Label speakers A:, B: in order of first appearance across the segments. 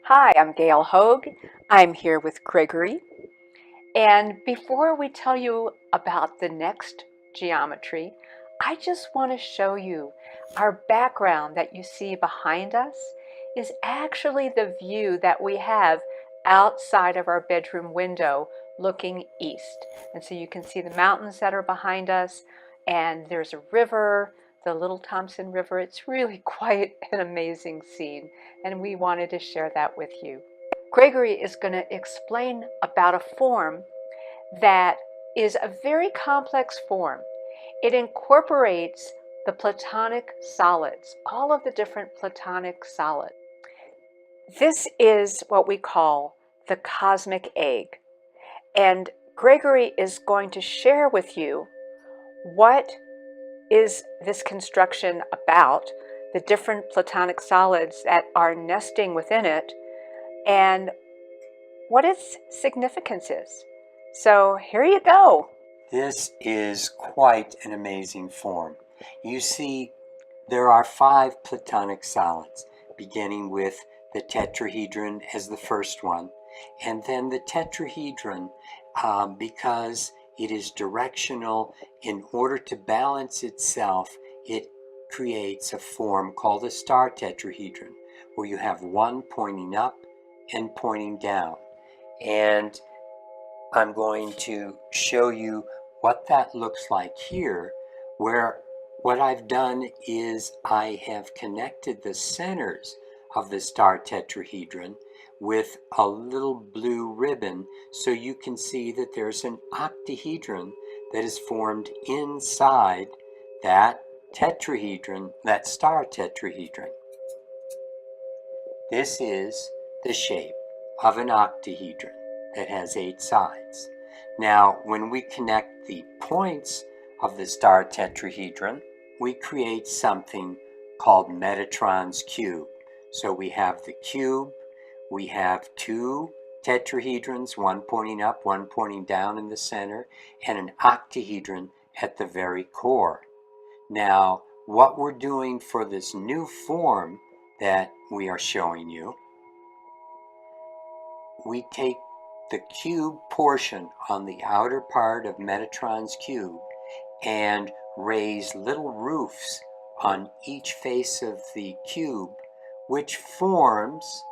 A: Hi, I'm Gail Hogue. I'm here with Gregory. And before we tell you about the next geometry, I just want to show you our background that you see behind us is actually the view that we have outside of our bedroom window looking east. And so you can see the mountains that are behind us, and there's a river, the Little Thompson River. It's really quite an amazing scene, and we wanted to share that with you. Gregory is going to explain about a form that is a very complex form. It incorporates the Platonic solids, all of the different Platonic solids. This is what we call the cosmic egg. And Gregory is going to share with you what is this construction about, the different Platonic solids that are nesting within it, and what its significance is. So here you go.
B: This is quite an amazing form. You see, there are 5 Platonic solids, beginning with the tetrahedron as the first one, and then the tetrahedron, because it is directional, in order to balance itself, it creates a form called a star tetrahedron, where you have one pointing up and pointing down. And I'm going to show you what that looks like here, where what I've done is I have connected the centers of the star tetrahedron with a little blue ribbon, so you can see that there's an octahedron that is formed inside that tetrahedron, that star tetrahedron. This is the shape of an octahedron that has 8 sides. Now, when we connect the points of the star tetrahedron, we create something called Metatron's cube. So we have the cube, we have 2 tetrahedrons, one pointing up, one pointing down in the center, and an octahedron at the very core. Now, what we're doing for this new form that we are showing you, we take the cube portion on the outer part of Metatron's cube and raise little roofs on each face of the cube, which forms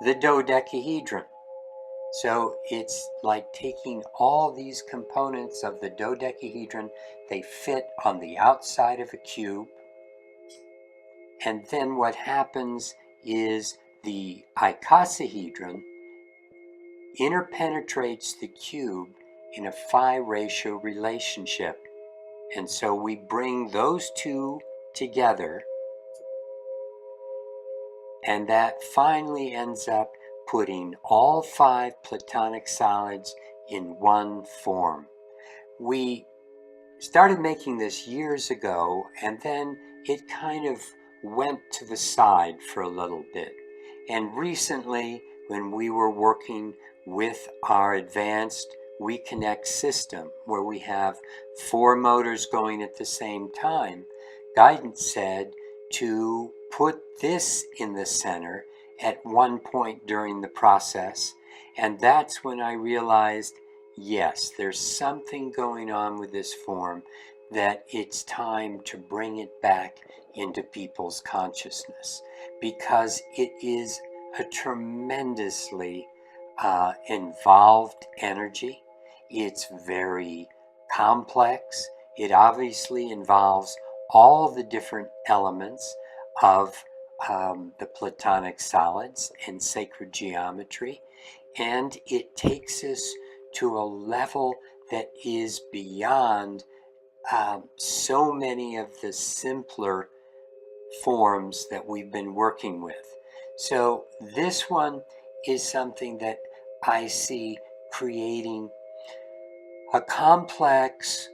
B: the dodecahedron. So it's like taking all these components of the dodecahedron, they fit on the outside of a cube, and then what happens is the icosahedron interpenetrates the cube in a phi ratio relationship. And so we bring those two together, and that finally ends up putting all 5 Platonic solids in one form. We started making this years ago, and then it kind of went to the side for a little bit. And recently, when we were working with our advanced WeConnect system, where we have 4 motors going at the same time, guidance said to put this in the center at one point during the process. And that's when I realized, yes, there's something going on with this form, that it's time to bring it back into people's consciousness, because it is a tremendously involved energy. It's very complex. It obviously involves all the different elements of the Platonic solids and sacred geometry, and it takes us to a level that is beyond so many of the simpler forms that we've been working with. So this one is something that I see creating a complex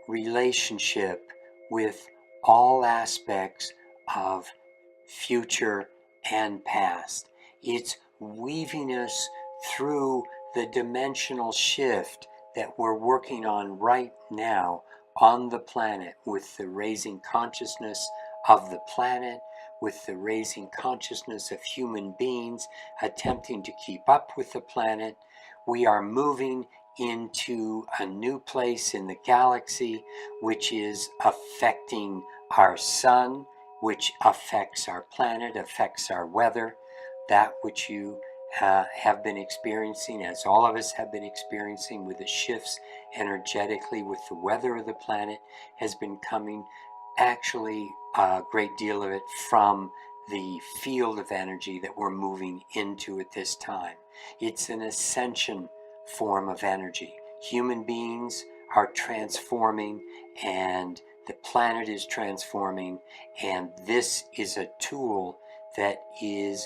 B: relationship with all aspects of future and past. It's weaving us through the dimensional shift that we're working on right now on the planet, with the raising consciousness of the planet, with the raising consciousness of human beings attempting to keep up with the planet. We are moving into a new place in the galaxy, which is affecting our sun, which affects our planet, affects our weather, that which you have been experiencing, as all of us have been experiencing with the shifts energetically with the weather of the planet, has been coming, actually a great deal of it, from the field of energy that we're moving into at this time. It's an ascension form of energy. Human beings are transforming, and the planet is transforming, and this is a tool that is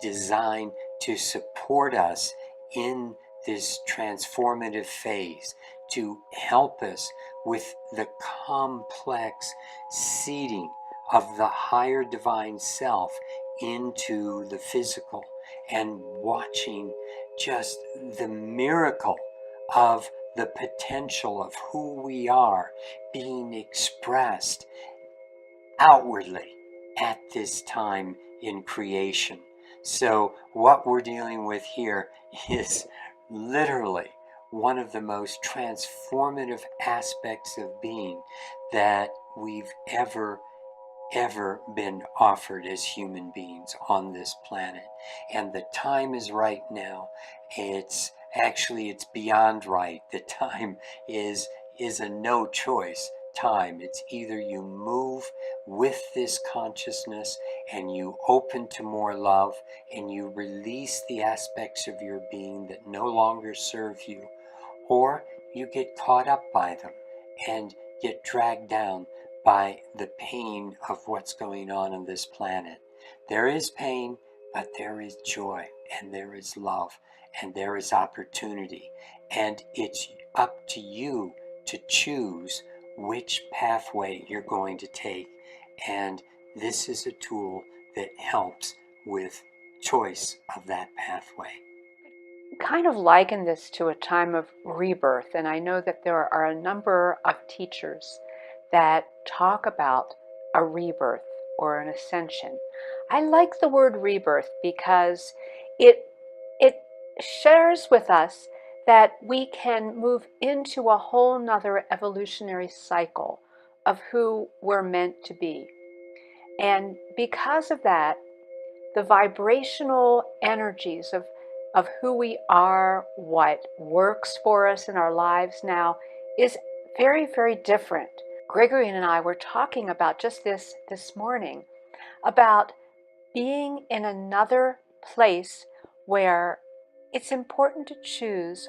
B: designed to support us in this transformative phase, to help us with the complex seeding of the higher divine self into the physical, and watching just the miracle of the potential of who we are being expressed outwardly at this time in creation. So what we're dealing with here is literally one of the most transformative aspects of being that we've ever been offered as human beings on this planet. And the time is right now. It's beyond right. The time is a no choice time. It's either you move with this consciousness and you open to more love and you release the aspects of your being that no longer serve you, or you get caught up by them and get dragged down by the pain of what's going on this planet. There is pain, but there is joy, and there is love, and there is opportunity. And it's up to you to choose which pathway you're going to take. And this is a tool that helps with choice of that pathway.
A: Kind of liken this to a time of rebirth, and I know that there are a number of teachers that talk about a rebirth or an ascension. I like the word rebirth because it shares with us that we can move into a whole nother evolutionary cycle of who we're meant to be. And because of that, the vibrational energies of who we are, what works for us in our lives now, is very, very different. Gregory and I were talking about just this morning, about being in another place where it's important to choose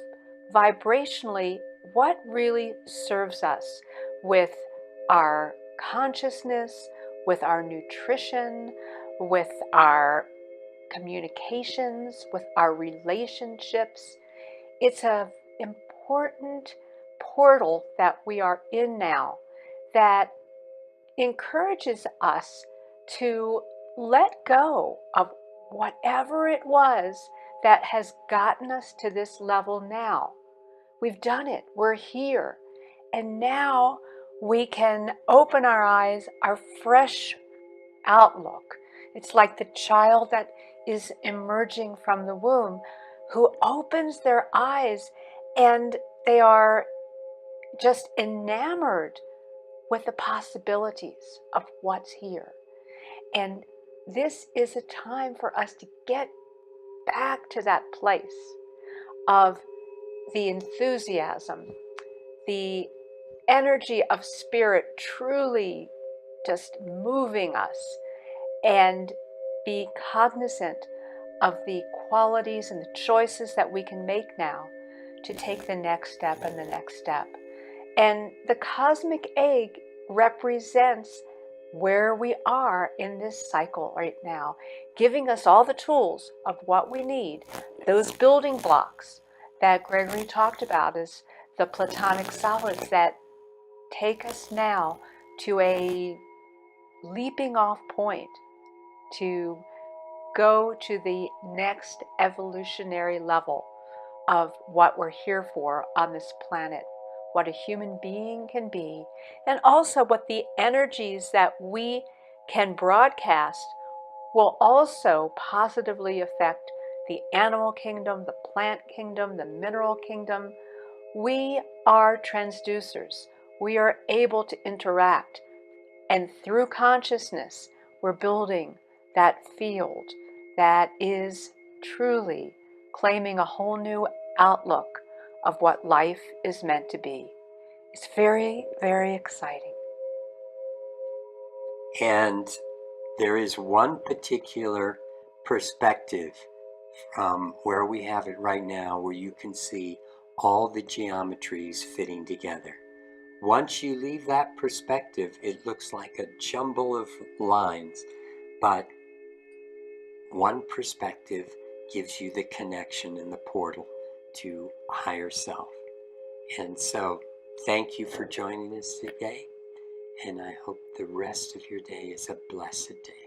A: vibrationally what really serves us with our consciousness, with our nutrition, with our communications, with our relationships. It's an important portal that we are in now that encourages us to let go of whatever it was that has gotten us to this level now. We've done it. We're here. And now we can open our eyes, our fresh outlook. It's like the child that is emerging from the womb, who opens their eyes and they are just enamored with the possibilities of what's here. And this is a time for us to get back to that place of the enthusiasm, the energy of spirit truly just moving us, and be cognizant of the qualities and the choices that we can make now to take the next step and the next step. And the cosmic egg represents where we are in this cycle right now, giving us all the tools of what we need, those building blocks that Gregory talked about as the platonic solids that take us now to a leaping off point to go to the next evolutionary level of what we're here for on this planet, what a human being can be, and also what the energies that we can broadcast will also positively affect the animal kingdom, the plant kingdom, the mineral kingdom. We are transducers. We are able to interact, and through consciousness, we're building that field that is truly claiming a whole new outlook of what life is meant to be. It's very, very exciting.
B: And there is one particular perspective from where we have it right now where you can see all the geometries fitting together. Once you leave that perspective, it looks like a jumble of lines, but one perspective gives you the connection and the portal to higher self. And so, thank you for joining us today, and I hope the rest of your day is a blessed day.